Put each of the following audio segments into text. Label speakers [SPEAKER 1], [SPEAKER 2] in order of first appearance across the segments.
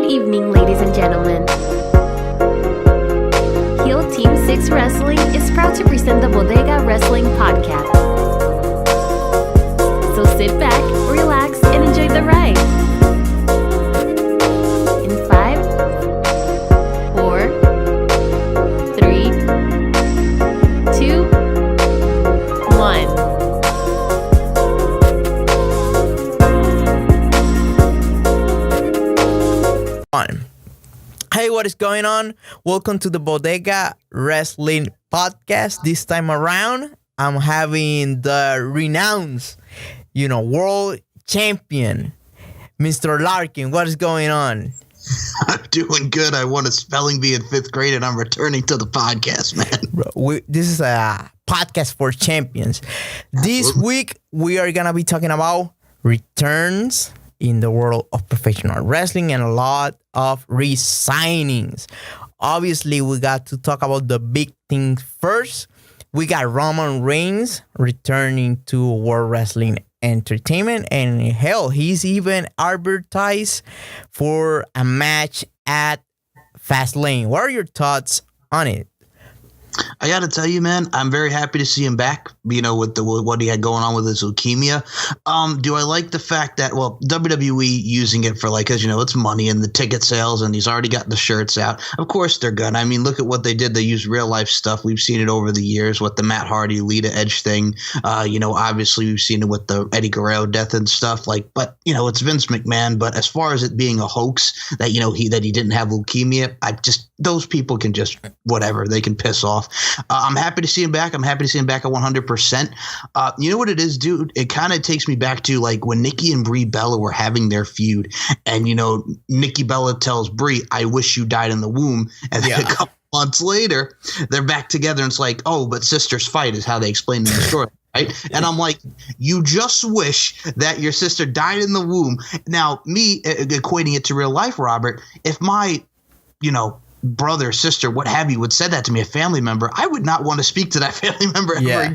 [SPEAKER 1] Good evening, ladies and gentlemen. Heel Team 6 Wrestling is proud to present the Bodega Wrestling Podcast. So sit back, relax, and enjoy the ride. In 5, 4, 3, 2, 1.
[SPEAKER 2] Hey, what is going on? Welcome to the Bodega Wrestling Podcast. This time around, I'm having the renowned, world champion, Mr. Larkin. What is going on?
[SPEAKER 3] I'm doing good. I won a spelling bee in 5th grade, and I'm returning to the podcast, man.
[SPEAKER 2] This is a podcast for champions. This week, we are going to be talking about returns in the world of professional wrestling and a lot of resignings. Obviously, we got to talk about the big things first. We got Roman Reigns returning to World Wrestling Entertainment, and hell, he's even advertised for a match at Fastlane. What are your thoughts on it?
[SPEAKER 3] I got to tell you, man, I'm very happy to see him back, with what he had going on with his leukemia. Do I like the fact that, WWE using it for because, it's money and the ticket sales, and he's already got the shirts out. Of course they're good. I mean, look at what they did. They used real life stuff. We've seen it over the years with the Matt Hardy, Lita Edge thing. Obviously we've seen it with the Eddie Guerrero death and stuff but it's Vince McMahon. But as far as it being a hoax that, he didn't have leukemia, those people can just whatever. They can piss off. I'm happy to see him back. I'm happy to see him back at 100%. You know what it is, dude? It kind of takes me back to when Nikki and Brie Bella were having their feud, and Nikki Bella tells Brie, "I wish you died in the womb," and then a couple months later, they're back together, and it's like, "Oh, but sisters fight," is how they explained in the story. Right? And I'm like, you just wish that your sister died in the womb. Now, me equating it to real life, Robert, if my, brother, sister, what have you, would said that to me, a family member, I would not want to speak to that family member ever again.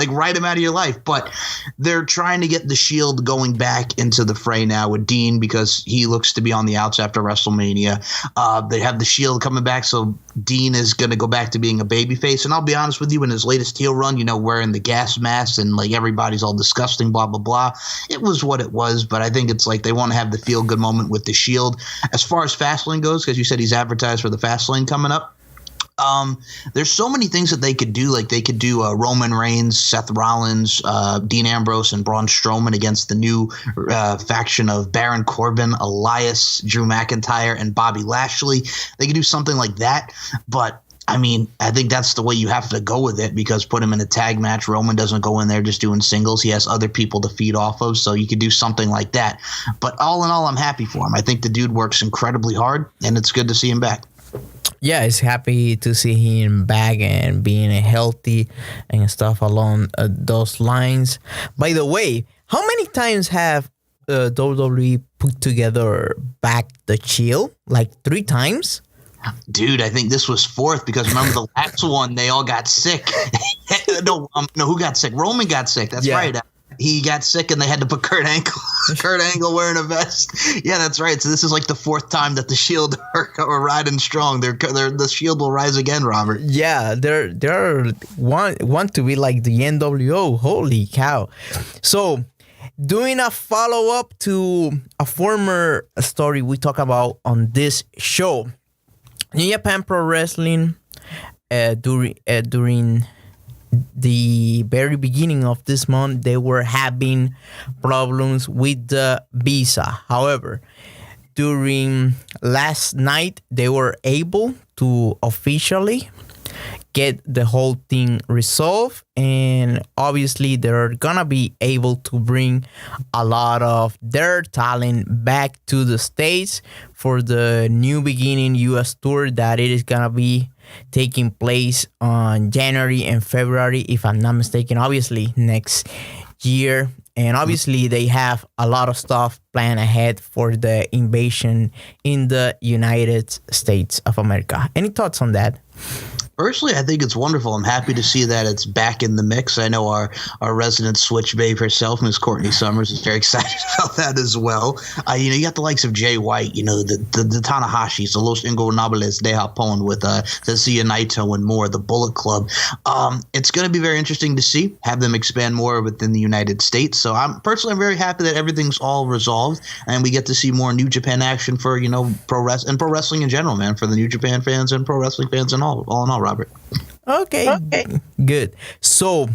[SPEAKER 3] Write him out of your life. But they're trying to get the Shield going back into the fray now with Dean, because he looks to be on the outs after WrestleMania. They have the Shield coming back, so Dean is going to go back to being a babyface. And I'll be honest with you, in his latest heel run, wearing the gas mask and everybody's all disgusting, blah, blah, blah. It was what it was, but I think it's they want to have the feel-good moment with the Shield. As far as Fastlane goes, because you said he's advertised for the Fastlane coming up, there's so many things that they could do. They could do Roman Reigns, Seth Rollins, Dean Ambrose, and Braun Strowman against the new faction of Baron Corbin, Elias, Drew McIntyre, and Bobby Lashley. They could do something like that, but I think that's the way you have to go with it, because put him in a tag match. Roman doesn't go in there just doing singles. He has other people to feed off of, so you could do something like that. But all in all, I'm happy for him. I think the dude works incredibly hard, and it's good to see him back.
[SPEAKER 2] Yeah, it's happy to see him back and being healthy and stuff along those lines. By the way, how many times have WWE put together back the Shield? 3 times?
[SPEAKER 3] Dude, I think this was 4th, because remember the last one, they all got sick. No, who got sick? Roman got sick. That's right. He got sick, and they had to put Kurt Angle wearing a vest. Yeah, that's right. So this is the 4th time that the Shield are riding strong. The Shield will rise again, Robert.
[SPEAKER 2] Yeah, they're want to be like the NWO. Holy cow! So, doing a follow up to a former story we talk about on this show, New Japan Pro Wrestling during the very beginning of this month, they were having problems with the visa. However, during last night, they were able to officially get the whole thing resolved, and obviously they're gonna be able to bring a lot of their talent back to the States for the New Beginning US tour that it is gonna be taking place on January and February, if I'm not mistaken, obviously next year. And obviously they have a lot of stuff planned ahead for the invasion in the United States of America. Any thoughts on that?
[SPEAKER 3] Personally, I think it's wonderful. I'm happy to see that it's back in the mix. I know our resident switch babe herself, Miss Courtney Summers, is very excited about that as well. You got the likes of Jay White, the Tanahashis, the Los Ingobernables de Japón with Tetsuya Naito and more, the Bullet Club. It's going to be very interesting to see, have them expand more within the United States. So I'm very happy that everything's all resolved and we get to see more New Japan action for, pro wrestling in general, man, for the New Japan fans and pro wrestling fans and all in all, Robert.
[SPEAKER 2] Okay, good. So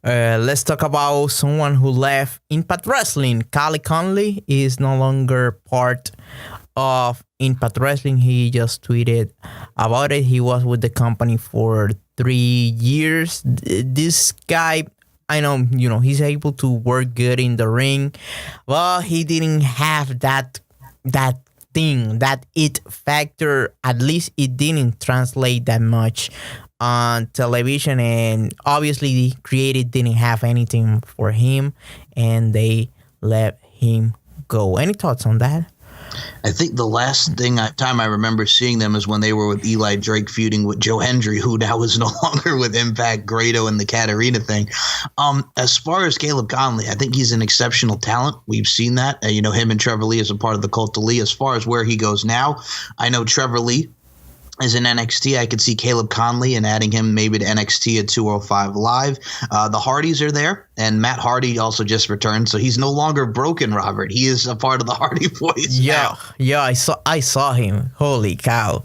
[SPEAKER 2] let's talk about someone who left Impact Wrestling. Kali Conley is no longer part of Impact Wrestling. He just tweeted about it. He was with the company for 3 years. This guy, I know, he's able to work good in the ring, but he didn't have that thing, that it factor. At least it didn't translate that much on television, and obviously the creative didn't have anything for him, and they let him go. Any thoughts on that?
[SPEAKER 3] I think the last time I remember seeing them is when they were with Eli Drake feuding with Joe Hendry, who now is no longer with Impact, Grado, and the Katarina thing. As far as Caleb Conley, I think he's an exceptional talent. We've seen that. Him and Trevor Lee as a part of the Cult of Lee. As far as where he goes now, I know Trevor Lee is in NXT. I could see Caleb Conley and adding him maybe to NXT at 205 Live. The Hardys are there, and Matt Hardy also just returned, so he's no longer broken, Robert. He is a part of the Hardy Boys now.
[SPEAKER 2] Yeah, I saw him. Holy cow.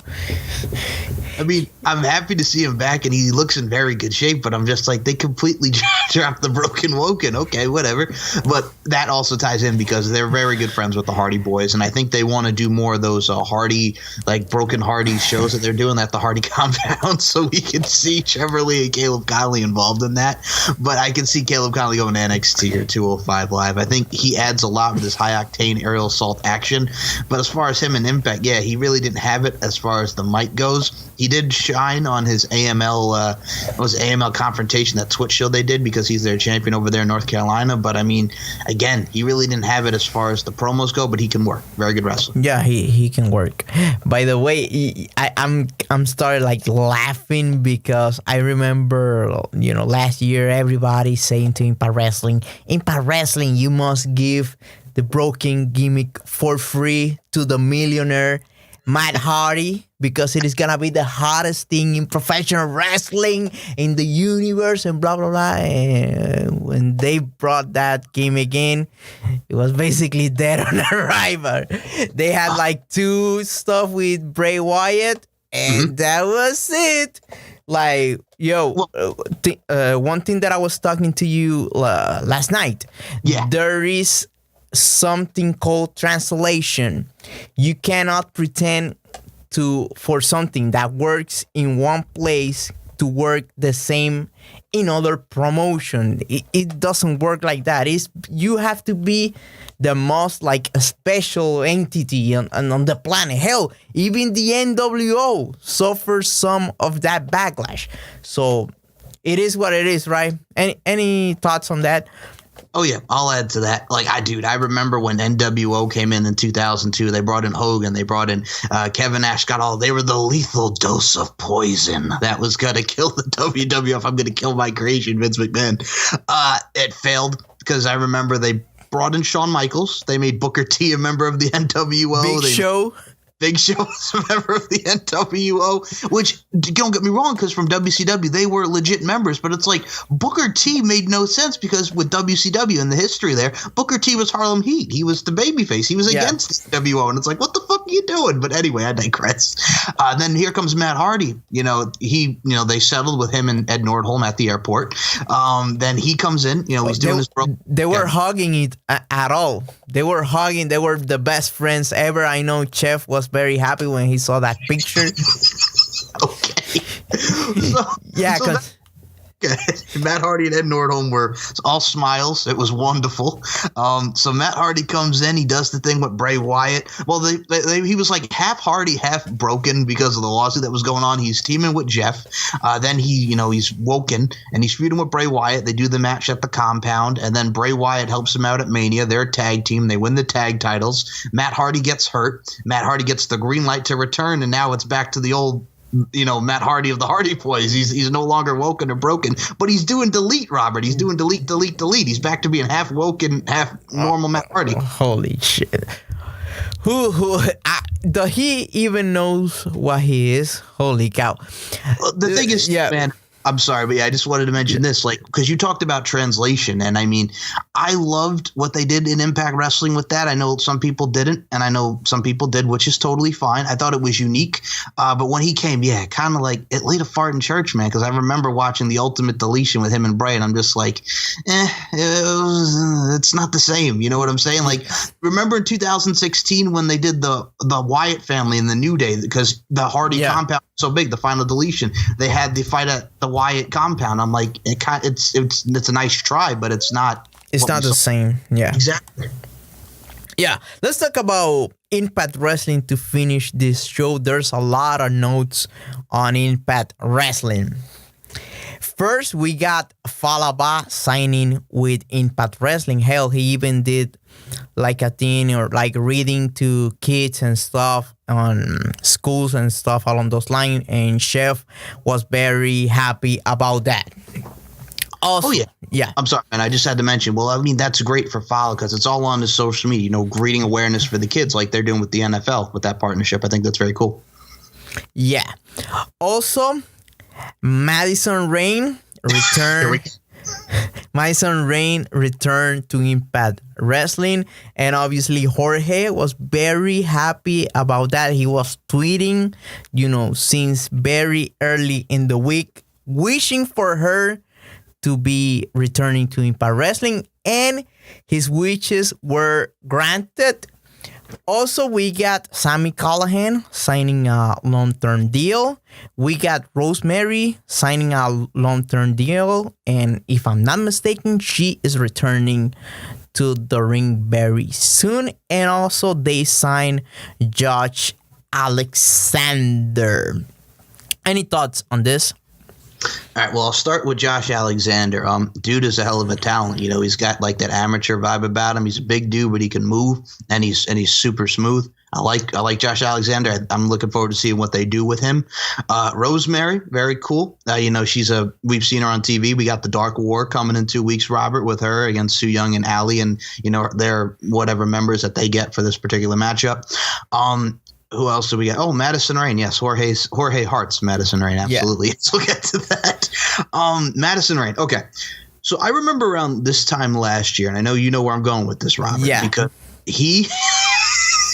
[SPEAKER 3] I mean, I'm happy to see him back, and he looks in very good shape, but I'm just like, they completely dropped the Broken Woken. Okay, whatever. But that also ties in because they're very good friends with the Hardy Boys, and I think they want to do more of those Hardy, like Broken Hardy shows that they're doing at the Hardy compound, so we can see Trevor Lee and Caleb Conley involved in that. But I can see Caleb Conley going to NXT or 205 Live. I think he adds a lot with his high-octane aerial assault action. But as far as him and Impact, yeah, he really didn't have it as far as the mic goes. He did shine on his AML confrontation, that Twitch show they did, because he's their champion over there in North Carolina. But I mean, again, he really didn't have it as far as the promos go, but he can work. Very good wrestler.
[SPEAKER 2] Yeah, he can work. By the way, I'm started like laughing because I remember, last year everybody saying to Impact Wrestling, you must give the broken gimmick for free to the millionaire Matt Hardy, because it is gonna be the hottest thing in professional wrestling in the universe, and blah blah blah. And when they brought that gimmick in, it was basically dead on arrival. They had like 2 stuff with Bray Wyatt, and that was it. Like, one thing that I was talking to you last night.
[SPEAKER 3] Yeah,
[SPEAKER 2] there is something called translation. You cannot pretend for something that works in one place to work the same in other promotion. It doesn't work like that. You have to be the most like a special entity on the planet. Hell, even the NWO suffers some of that backlash. So it is what it is, right? Any thoughts on that?
[SPEAKER 3] Oh, yeah, I'll add to that. I remember when NWO came in 2002, they brought in Hogan, they brought in Kevin Nash, they were the lethal dose of poison that was going to kill the WWF. I'm going to kill my creation, Vince McMahon. It failed because I remember they brought in Shawn Michaels. They made Booker T a member of the NWO. Big Show was a member of the NWO, which, don't get me wrong, because from WCW, they were legit members, but it's like Booker T made no sense because with WCW and the history there, Booker T was Harlem Heat. He was the babyface. He was against WO, and it's like, what the fuck are you doing? But anyway, I digress. Then here comes Matt Hardy. They settled with him and Ed Nordholm at the airport. Then he comes in, he's doing his
[SPEAKER 2] They were hugging it at all. They were hugging. They were the best friends ever. I know Chef was very happy when he saw that picture.
[SPEAKER 3] Okay. Matt Hardy and Ed Nordholm were all smiles. It was wonderful. So Matt Hardy comes in. He does the thing with Bray Wyatt. Well, he was like half Hardy, half broken because of the lawsuit that was going on. He's teaming with Jeff. Then he's woken and he's feuding with Bray Wyatt. They do the match at the compound, and then Bray Wyatt helps him out at Mania. They're a tag team. They win the tag titles. Matt Hardy gets hurt. Matt Hardy gets the green light to return, and now it's back to the old Matt Hardy of the Hardy Boys. He's no longer woken or broken, but he's doing delete, Robert. He's doing delete. He's back to being half woken, half normal Matt Hardy.
[SPEAKER 2] Holy shit. Does he even knows what he is? Holy cow.
[SPEAKER 3] Well, the thing is, man, I'm sorry, but I just wanted to mention this, because you talked about translation, and I mean, I loved what they did in Impact Wrestling with that. I know some people didn't, and I know some people did, which is totally fine. I thought it was unique, but when he came, kind of like it laid a fart in church, man, because I remember watching the Ultimate Deletion with him and Bray, and I'm just like, it's not the same. You know what I'm saying? Like, remember in 2016 when they did the Wyatt family in the New Day, because the Hardy compound was so big, the Final Deletion, they had the fight at the Wyatt compound. I'm like, it's a nice try, but it's not.
[SPEAKER 2] It's not the same. Yeah.
[SPEAKER 3] Exactly.
[SPEAKER 2] Yeah. Let's talk about Impact Wrestling to finish this show. There's a lot of notes on Impact Wrestling. First, we got Falaba signing with Impact Wrestling. Hell, he even did like a thing or like reading to kids and stuff on schools and stuff along those lines. And Chef was very happy about that. Also, yeah.
[SPEAKER 3] I'm sorry, man. I just had to mention. Well, I mean, that's great for Fowler because it's all on the social media. Greeting awareness for the kids like they're doing with the NFL with that partnership. I think that's very cool.
[SPEAKER 2] Yeah. Also, Madison Rayne returned. Madison Rayne returned to Impact Wrestling, and obviously Jorge was very happy about that. He was tweeting, since very early in the week, wishing for her to be returning to Impact Wrestling, and his wishes were granted. Also, we got Sami Callihan signing a long-term deal. We got Rosemary signing a long-term deal, and if I'm not mistaken, she is returning to the ring very soon. And also, they signed Josh Alexander. Any thoughts on this?
[SPEAKER 3] All right, well, I'll start with Josh Alexander. Dude is a hell of a talent. He's got like that amateur vibe about him. He's a big dude, but he can move, and he's super smooth. I like Josh Alexander. I'm looking forward to seeing what they do with him. Rosemary, very cool. We've seen her on TV. We got the Dark War coming in 2 weeks, Robert, with her against Su Yung and Ali, and their whatever members that they get for this particular matchup. Who else do we got? Oh, Madison Rayne. Yes, Jorge Hart's Madison Rayne. Absolutely. Yeah. So we'll get to that. Madison Rayne. Okay. So I remember around this time last year, and I know you know where I'm going with this, Robert.
[SPEAKER 2] Yeah.
[SPEAKER 3] Because he,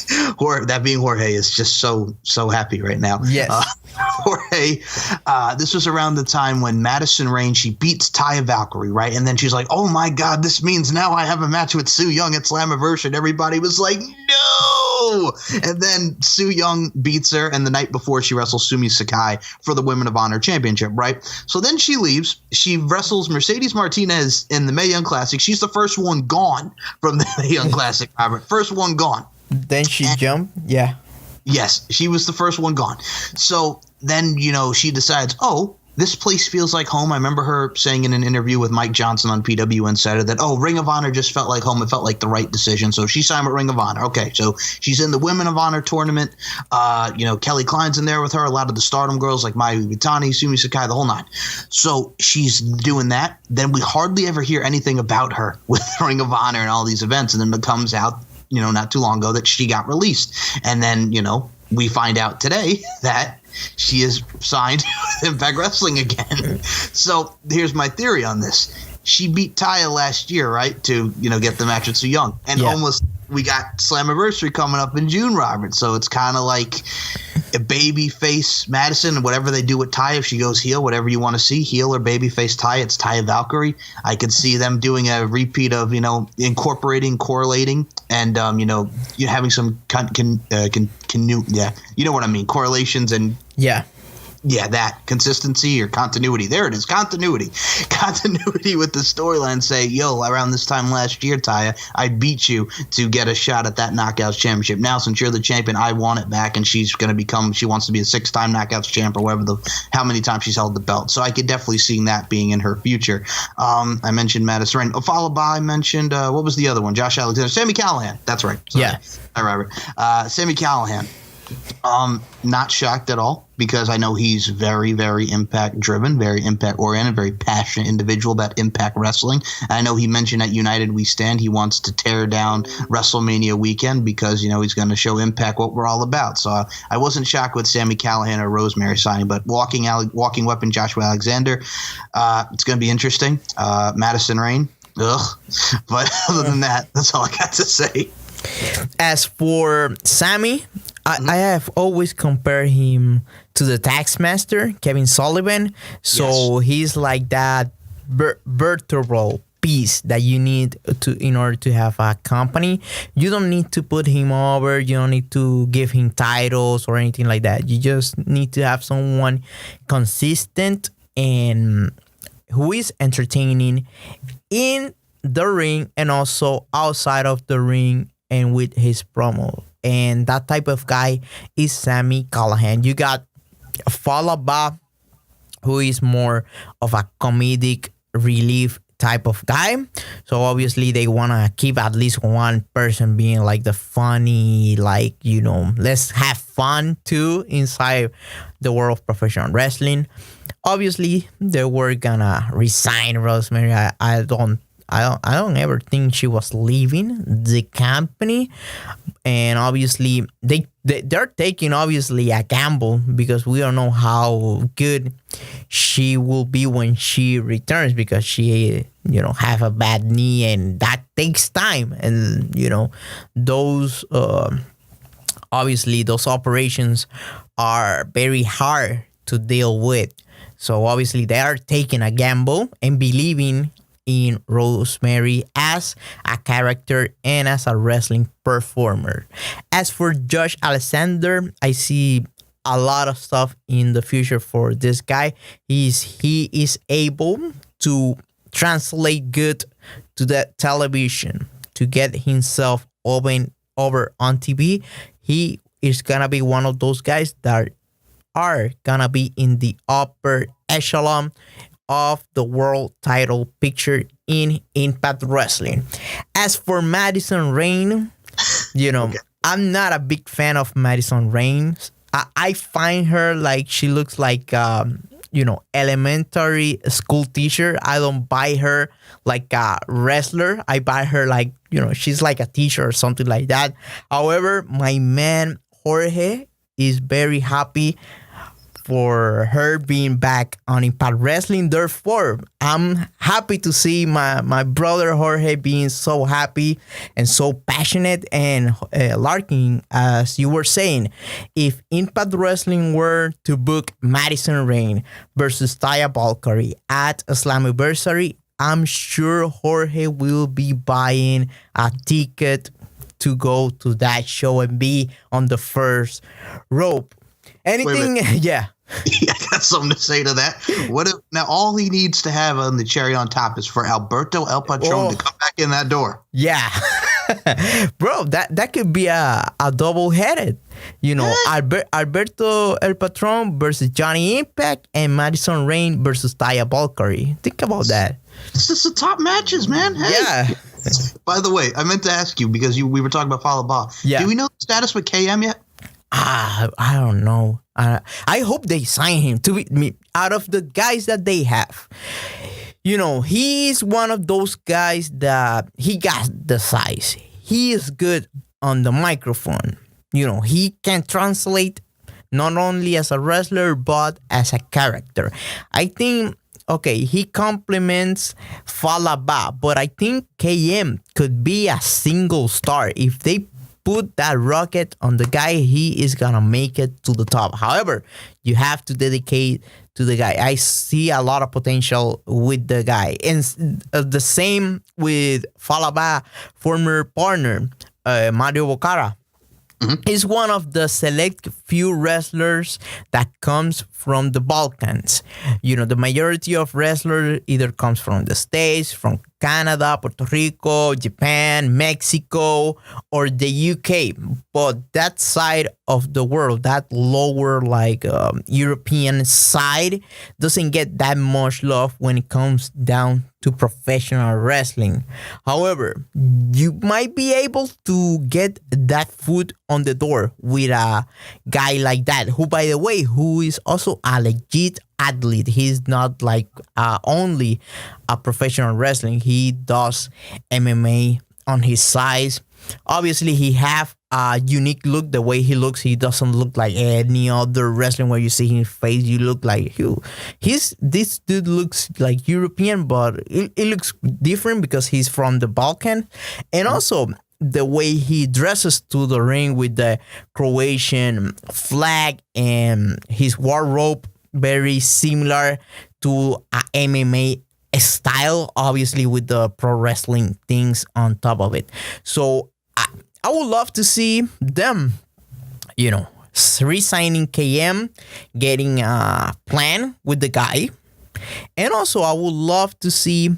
[SPEAKER 3] that being Jorge, is just so happy right now.
[SPEAKER 2] Yes.
[SPEAKER 3] Jorge, this was around the time when Madison Rayne, she beats Taya Valkyrie, right? And then she's like, oh my God, this means now I have a match with Su Yung at Slammiversary. And everybody was like, no! And then Su Yung beats her, and the night before she wrestles Sumi Sakai for the Women of Honor Championship, right? So then she leaves. She wrestles Mercedes Martinez in the Mae Young Classic. She's the first one gone from the Mae Young Classic, Robert. First one gone.
[SPEAKER 2] Then she jumped? Yeah.
[SPEAKER 3] Yes, she was the first one gone. So then, she decides, this place feels like home. I remember her saying in an interview with Mike Johnson on PW Insider that, Ring of Honor just felt like home. It felt like the right decision. So she signed with Ring of Honor. Okay, so she's in the Women of Honor tournament. Kelly Klein's in there with her. A lot of the Stardom girls like Mayu Iwatani, Sumi Sakai, the whole nine. So she's doing that. Then we hardly ever hear anything about her with Ring of Honor and all these events. And then it comes out, not too long ago that she got released. And then, we find out today that she is signed with Impact Wrestling again. So here's my theory on this. She beat Taya last year, right, to, get the match with Su Yung. And we got Slammiversary coming up in June, Robert. So it's kind of like a baby face Madison, whatever they do with Taya. If she goes heel, whatever you want to see, heel or baby face Taya, it's Taya Valkyrie. I could see them doing a repeat of, incorporating, correlating, and, having some you know what I mean, correlations and that consistency or continuity. There it is, continuity with the storyline. Say, around this time last year, Taya, I beat you to get a shot at that Knockouts championship. Now, since you're the champion, I want it back, and she's going to she wants to be a 6-time Knockouts champ or how many times she's held the belt. So I could definitely see that being in her future. I mentioned Madison Rayne. Followed by, I mentioned, what was the other one? Josh Alexander. Sami Callihan. That's right. Sorry.
[SPEAKER 2] Yeah.
[SPEAKER 3] Hi, Robert. Sami Callihan. Not shocked at all because I know he's very, very impact driven, very impact oriented, very passionate individual about Impact Wrestling. And I know he mentioned at United We Stand he wants to tear down WrestleMania weekend because he's going to show Impact what we're all about. So I wasn't shocked with Sami Callihan or Rosemary signing, but walking weapon Joshua Alexander, it's going to be interesting. Madison Rayne, ugh. But other than that, that's all I got to say.
[SPEAKER 2] As for Sammy, I have always compared him to the Taxmaster, Kevin Sullivan. So he's like that vertebral piece that you need in order to have a company. You don't need to put him over. You don't need to give him titles or anything like that. You just need to have someone consistent and who is entertaining in the ring and also outside of the ring and with his promo. And that type of guy is Sami Callihan. You got Falaba, who is more of a comedic relief type of guy. So obviously they want to keep at least one person being like the funny, like, let's have fun too inside the world of professional wrestling. Obviously they were gonna resign Rosemary. I don't ever think she was leaving the company, and obviously they're taking obviously a gamble because we don't know how good she will be when she returns because she have a bad knee and that takes time, and those obviously those operations are very hard to deal with. So obviously they are taking a gamble and believing in Rosemary as a character and as a wrestling performer. As for Josh Alexander, I see a lot of stuff in the future for this guy. He is able to translate good to the television to get himself over on TV. He is gonna be one of those guys that are gonna be in the upper echelon of the world title picture in Impact Wrestling. As for Madison Rayne, okay. I'm not a big fan of Madison Rayne. I find her like she looks like elementary school teacher. I don't buy her like a wrestler. I buy her like she's like a teacher or something like that. However, my man Jorge is very happy for her being back on Impact Wrestling. Therefore, I'm happy to see my brother Jorge being so happy and so passionate and larking, as you were saying. If Impact Wrestling were to book Madison Rayne versus Taya Valkyrie at Slammiversary, I'm sure Jorge will be buying a ticket to go to that show and be on the first rope. Anything? Yeah.
[SPEAKER 3] I got something to say to that. What if now all he needs to have on the cherry on top is for Alberto El Patron to come back in that door?
[SPEAKER 2] Yeah. Bro, that could be a double-headed. Alberto El Patron versus Johnny Impact and Madison Rayne versus Taya Valkyrie. Think about that.
[SPEAKER 3] It's just the top matches, man. Hey.
[SPEAKER 2] Yeah.
[SPEAKER 3] By the way, I meant to ask you because we were talking about Falaba.
[SPEAKER 2] Yeah.
[SPEAKER 3] Do we know the status with KM yet?
[SPEAKER 2] I don't know. I hope they sign him to be out of the guys that they have. He's one of those guys that he got the size. He is good on the microphone. He can translate not only as a wrestler but as a character. I think, he complements Falaba, but I think KM could be a single star. If they put that rocket on the guy, he is gonna make it to the top. However, you have to dedicate to the guy. I see a lot of potential with the guy. And the same with Falaba, former partner, Mario Bocara. Mm-hmm. Is one of the select few wrestlers that comes from the Balkans. The majority of wrestlers either comes from the States, from Canada, Puerto Rico, Japan, Mexico, or the UK. But that side of the world, that lower like European side, doesn't get that much love when it comes down to professional wrestling. However, you might be able to get that foot on the door with a guy like that, who, by the way, who is also a legit athlete. He's not like only a professional wrestling. He does MMA on his side. Obviously, he have a unique look. The way he looks, he doesn't look like any other wrestling where you see his face. You look like you. This dude looks like European, but it looks different because he's from the Balkan, and also the way he dresses to the ring with the Croatian flag and his wardrobe very similar to a MMA style, obviously with the pro wrestling things on top of it. So I would love to see them, resigning KM, getting a plan with the guy. And also I would love to see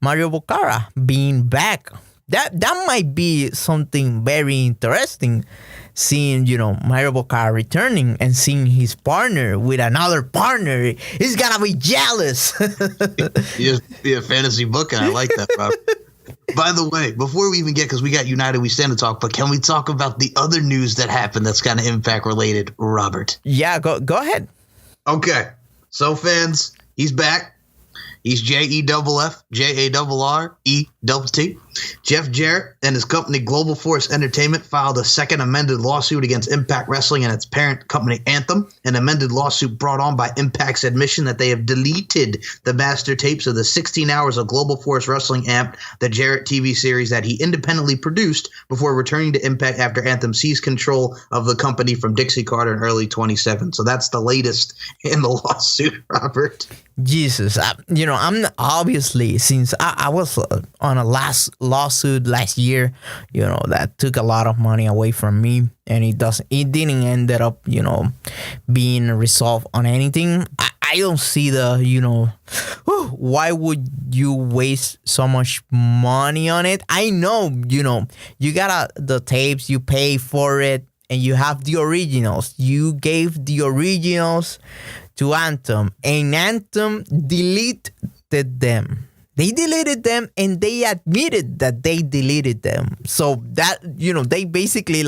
[SPEAKER 2] Mario Bocara being back. That might be something very interesting, seeing, Mario Bocara returning and seeing his partner with another partner. He's gonna be jealous.
[SPEAKER 3] Just be a fantasy book, and I like that, Rob. By the way, before we even get, because we got United We Stand to talk, but can we talk about the other news that happened that's kind of Impact related, Robert?
[SPEAKER 2] Yeah, go ahead.
[SPEAKER 3] Okay, so fans, he's back. He's JEFF-JARRET. Jeff Jarrett and his company Global Force Entertainment filed a second amended lawsuit against Impact Wrestling and its parent company Anthem. An amended lawsuit brought on by Impact's admission that they have deleted the master tapes of the 16 hours of Global Force Wrestling Amped, the Jarrett TV series that he independently produced before returning to Impact after Anthem seized control of the company from Dixie Carter in early 2017. So that's the latest in the lawsuit, Robert.
[SPEAKER 2] Jesus, I'm obviously, since I was on a lawsuit last year, that took a lot of money away from me, and it didn't end up, being resolved on anything. I don't see why would you waste so much money on it? I know, you got the tapes, you pay for it, and you have the originals. You gave the originals to Anthem, and Anthem deleted them. They deleted them, and they admitted that they deleted them. So that, they basically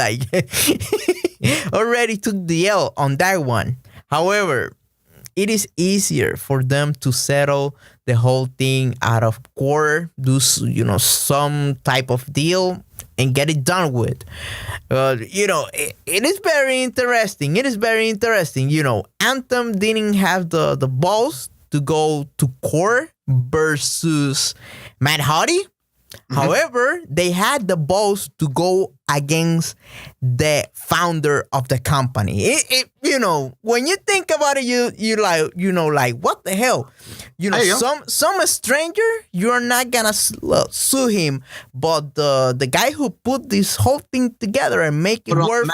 [SPEAKER 2] already took the L on that one. However, it is easier for them to settle the whole thing out of court, do, some type of deal, and get it done with. It is very interesting. Anthem didn't have the balls to go to court versus Matt Hardy. Mm-hmm. However, they had the balls to go against the founder of the company. When you think about it, you like what the hell? Some stranger, you're not gonna sue him, but the guy who put this whole thing together and make it work,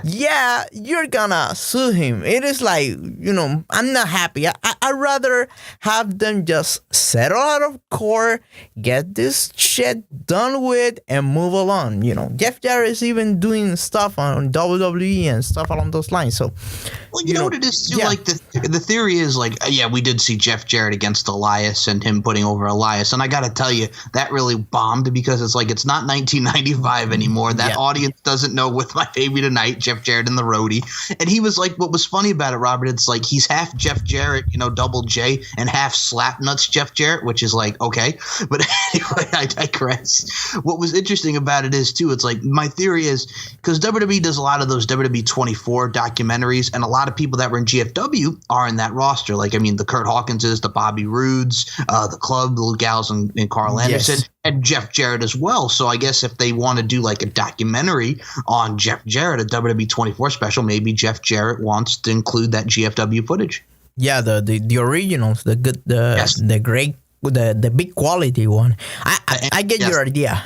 [SPEAKER 2] yeah, you're gonna sue him. It is I'm not happy. I'd rather have them just settle out of court, get this shit done with, and move along. Jeff Jarrett is even doing stuff on WWE and stuff along those lines. So,
[SPEAKER 3] well, you know what it is too. Yeah. Like the theory is we did see Jeff Jarrett against Elias and him putting over Elias, and I got to tell you that really bombed because it's not 1995 anymore. That audience doesn't know With My Baby Tonight, Jeff Jarrett and the Roadie, and he was what was funny about it, Robert. It's he's half Jeff Jarrett, double J, and half Slapnuts Jeff Jarrett, which is okay, but anyway, I digress. What was interesting about it is too. It's my theory is because WWE does a lot of those WWE 24 documentaries, and a lot of people that were in GFW are in that roster. The Kurt Hawkinses, the Bobby Roods, the Club, the Luke Gallows, and Carl Anderson, and Jeff Jarrett as well. So I guess if they want to do a documentary on Jeff Jarrett, a WWE 24 special, maybe Jeff Jarrett wants to include that GFW footage. Yeah,
[SPEAKER 2] the originals, the good, the great, the big quality one. I get your idea.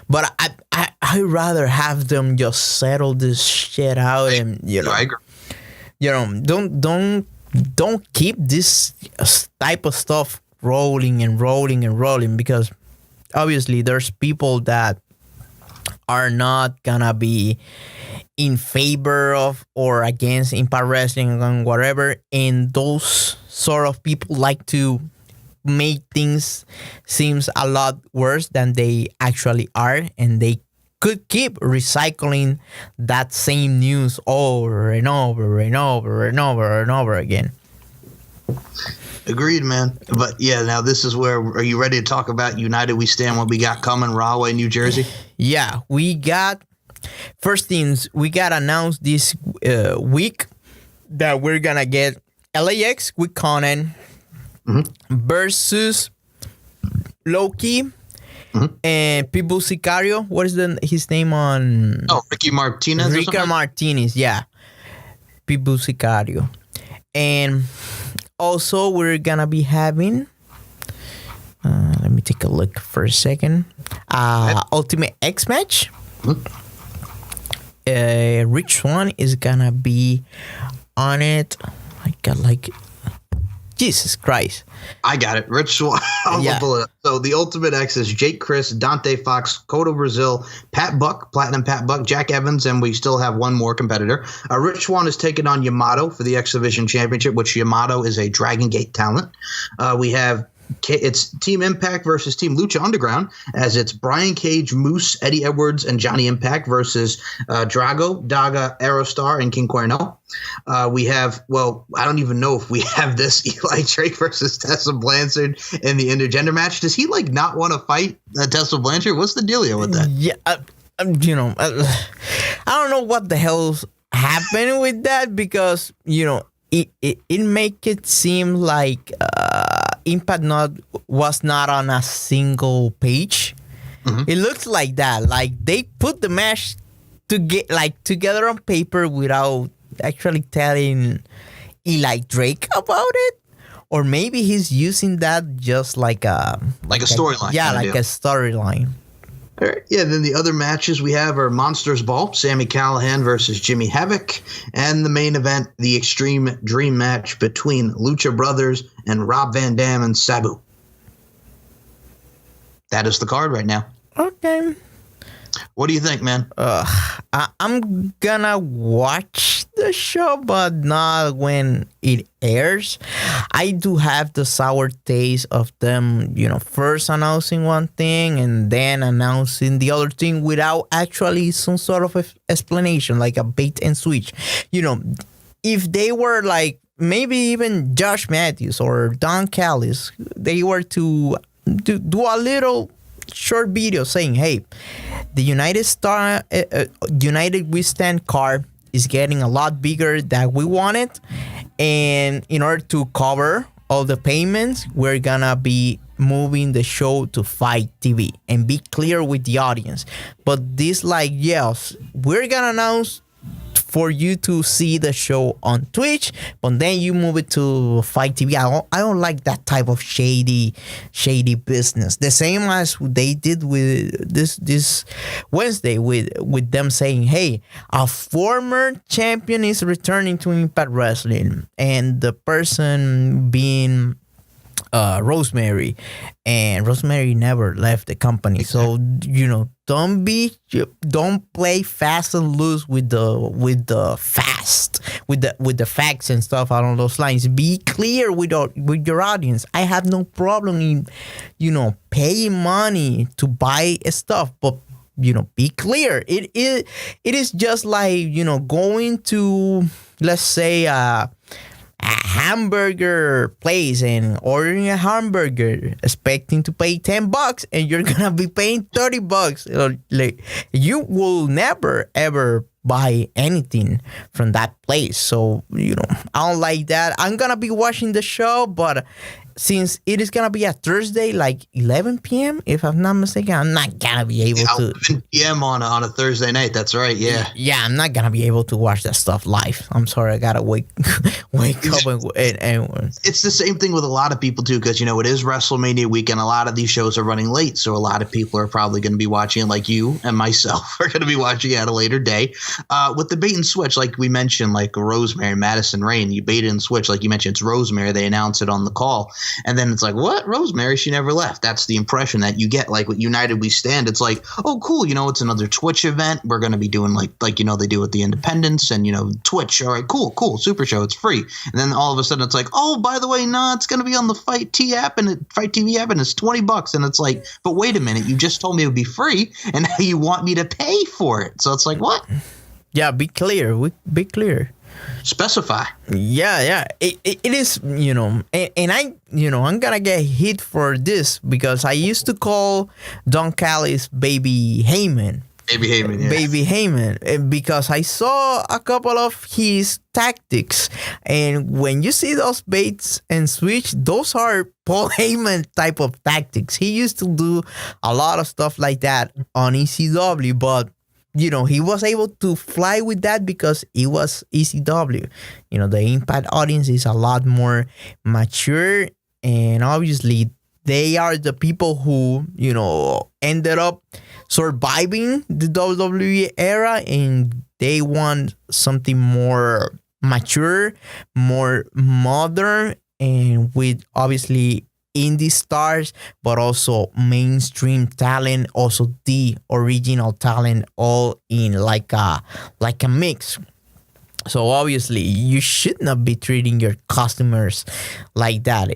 [SPEAKER 2] But I'd rather have them just settle this shit out, and
[SPEAKER 3] I agree.
[SPEAKER 2] Don't keep this type of stuff rolling because obviously there's people that are not gonna be in favor of or against Impact Wrestling and whatever, and those sort of people like to make things seems a lot worse than they actually are, and they could keep recycling that same news over and over and over and over and over again.
[SPEAKER 3] Agreed, man. But yeah, now this is where, are you ready to talk about United We Stand, what we got coming, Rahway, New Jersey?
[SPEAKER 2] Yeah, we got, first things, we got announced this week that we're going to get LAX with Conan versus Loki and Pitbull Sicario. What is his name on?
[SPEAKER 3] Oh, Ricky Martinez.
[SPEAKER 2] Ricky Martinez, yeah. Pitbull Sicario. And also, we're going to be having, let me take a look for a second, Ultimate X match. Which one is going to be on it? I got like, Jesus Christ.
[SPEAKER 3] I got it. Rich Swann. Pull it up. So the Ultimate X is Jake Chris, Dante Fox, Cotto Brazil, Pat Buck, Platinum Pat Buck, Jack Evans, and we still have one more competitor. Rich Swann is taking on Yamato for the X Division Championship, which Yamato is a Dragon Gate talent. We have it's Team Impact versus Team Lucha Underground, as it's Brian Cage, Moose, Eddie Edwards, and Johnny Impact versus Drago, Daga, Aerostar, and King Cuerno. We have, well, I don't even know if we have this, Eli Drake versus Tessa Blanchard in the intergender match. Does he like not want to fight Tessa Blanchard? What's the dealio with that?
[SPEAKER 2] Yeah, I don't know what the hell's happening with that, because it make it seem like Impact was not on a single page. It looks like that. Like they put the match together on paper without actually telling Eli Drake about it, or maybe he's using that just like a
[SPEAKER 3] storyline.
[SPEAKER 2] Yeah, like a storyline.
[SPEAKER 3] All right. Yeah, then the other matches we have are Monsters Ball, Sami Callihan versus Jimmy Havoc, and the main event, the Extreme Dream match between Lucha Brothers and Rob Van Dam and Sabu. That is the card right now.
[SPEAKER 2] Okay.
[SPEAKER 3] What do you think, man?
[SPEAKER 2] I'm gonna watch the show, but not when it airs. I do have the sour taste of them, first announcing one thing and then announcing the other thing without actually some sort of explanation, like a bait and switch. If they were like maybe even Josh Matthews or Don Callis, they were to do a little short video saying, hey, the United We Stand card is getting a lot bigger than we wanted, and in order to cover all the payments, we're gonna be moving the show to Fight TV, and be clear with the audience. But this, yes, we're gonna announce for you to see the show on Twitch, but then you move it to Fight TV. I don't like that type of shady business. The same as they did with this Wednesday with them saying, hey, a former champion is returning to Impact Wrestling, and the person being Rosemary, and Rosemary never left the company. So don't play fast and loose with the facts and stuff along those lines. Be clear with your audience. I have no problem in paying money to buy stuff, but be clear. It is just like going to, let's say, a hamburger place and ordering a hamburger expecting to pay $10, and you're gonna be paying $30. Like, you will never ever buy anything from that place. So I don't like that. I'm gonna be watching the show, but since it is gonna be a Thursday, like 11 p.m. if I'm not mistaken, I'm not gonna be able to.
[SPEAKER 3] 11 p.m. on a Thursday night. That's right. Yeah.
[SPEAKER 2] Yeah, I'm not gonna be able to watch that stuff live. I'm sorry, I gotta wake up and
[SPEAKER 3] It's the same thing with a lot of people too, because it is WrestleMania weekend. A lot of these shows are running late, so a lot of people are probably going to be watching it, like you and myself are going to be watching it at a later day. With the bait and switch, like we mentioned, like Rosemary, Madison Rain, you bait and switch, like you mentioned, it's Rosemary. They announced it on the call. And then it's like, what? Rosemary, she never left. That's the impression that you get. Like with United We Stand, it's like, oh, cool. It's another Twitch event. We're going to be doing like they do with the Independents and, Twitch. All right, cool. Super show. It's free. And then all of a sudden it's like, oh, by the way, no, it's going to be on the Fight TV app and it's $20. And it's like, but wait a minute. You just told me it would be free and now you want me to pay for it. So it's like, what?
[SPEAKER 2] Yeah, be clear. Be clear.
[SPEAKER 3] Specify.
[SPEAKER 2] Yeah. It is, and I, I'm gonna get hit for this because I used to call Don Callis Baby Heyman.
[SPEAKER 3] Baby Heyman, yeah.
[SPEAKER 2] Baby Heyman, because I saw a couple of his tactics. And when you see those baits and switch, those are Paul Heyman type of tactics. He used to do a lot of stuff like that on ECW, but he was able to fly with that because it was ECW. The Impact audience is a lot more mature, and obviously they are the people who, ended up surviving the WWE era, and they want something more mature, more modern, and with obviously indie stars, but also mainstream talent, also the original talent, all in like a mix. So obviously you should not be treating your customers like that.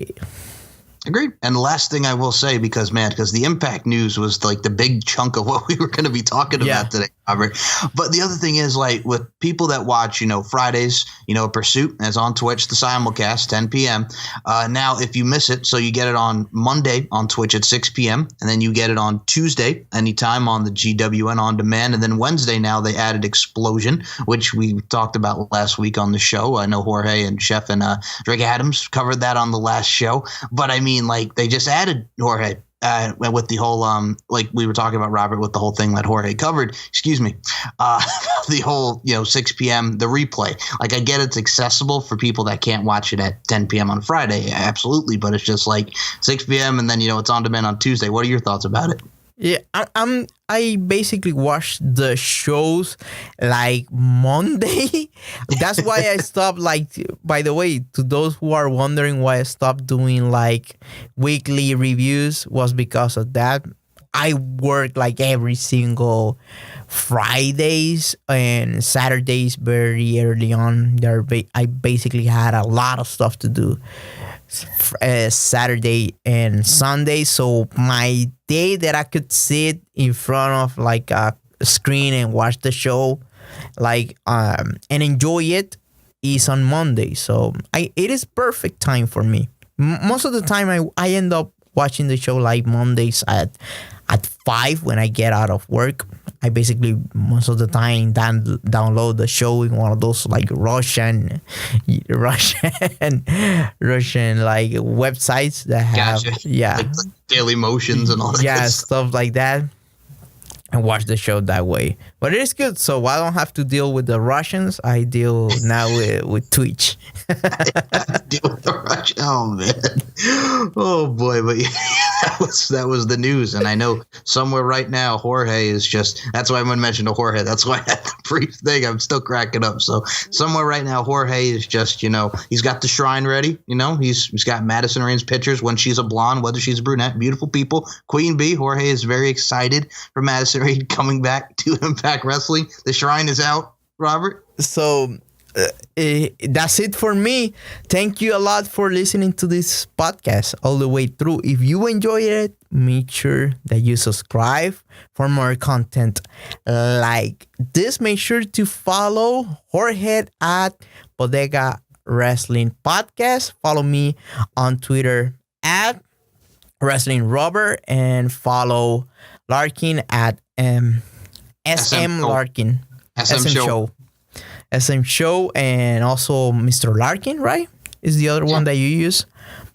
[SPEAKER 3] Agreed. And the last thing I will say, because the Impact news was like the big chunk of what we were going to be talking about today, Robert. But the other thing is, like, with people that watch, Fridays, Pursuit, as on Twitch, the simulcast, 10 p.m. Now, if you miss it, so you get it on Monday on Twitch at 6 p.m. And then you get it on Tuesday, anytime on the GWN On Demand. And then Wednesday now they added Explosion, which we talked about last week on the show. I know Jorge and Chef and Drake Adams covered that on the last show. But I mean, like, they just added Jorge with the whole like we were talking about, Robert, with the whole thing that Jorge covered, the whole 6 p.m. the replay. Like, I get it's accessible for people that can't watch it at 10 p.m. on Friday, absolutely, but it's just like 6 p.m. and then it's on demand on Tuesday. What are your thoughts about it?
[SPEAKER 2] Yeah, I basically watch the shows like Monday. That's why I stopped. Like, by the way, to those who are wondering why I stopped doing like weekly reviews, was because of that. I work like every single Fridays and Saturdays very early on. I basically had a lot of stuff to do Saturday and Sunday. So my day that I could sit in front of like a screen and watch the show, like and enjoy it, is on Monday. So it is perfect time for me. Most of the time I end up watching the show like Mondays at 5 when I get out of work. I basically most of the time download the show in one of those like Russian like websites that have
[SPEAKER 3] like Daily Motions and all that
[SPEAKER 2] stuff like that, and watch the show that way. But it is good, so I don't have to deal with the Russians. I deal now with Twitch.
[SPEAKER 3] Deal with the Russians. Oh man, oh boy! But yeah, that was the news, and I know somewhere right now Jorge is just. That's why I'm going to mention to Jorge. That's why I had the brief thing. I'm still cracking up. So somewhere right now Jorge is just he's got the shrine ready. He's got Madison Rain's pictures when she's a blonde, whether she's a brunette. Beautiful people. Queen Bee. Jorge is very excited for Madison Rain coming back to Impact Wrestling. The shrine is out, Robert.
[SPEAKER 2] So that's it for me. Thank you a lot for listening to this podcast all the way through. If you enjoyed it, make sure that you subscribe for more content like this. Make sure to follow Jorge at Bodega Wrestling Podcast. Follow me on Twitter at Wrestling Robert, and follow Larkin at SM Larkin. SM Show, and also Mr. Larkin, right? Is the other one that you use?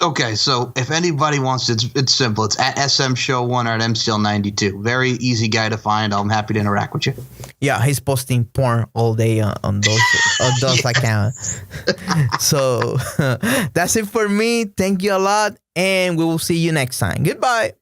[SPEAKER 3] Okay, so if anybody wants, it's simple. It's at SM Show 1 or at MCL92. Very easy guy to find. I'm happy to interact with you.
[SPEAKER 2] Yeah, he's posting porn all day on those accounts. So that's it for me. Thank you a lot, and we will see you next time. Goodbye.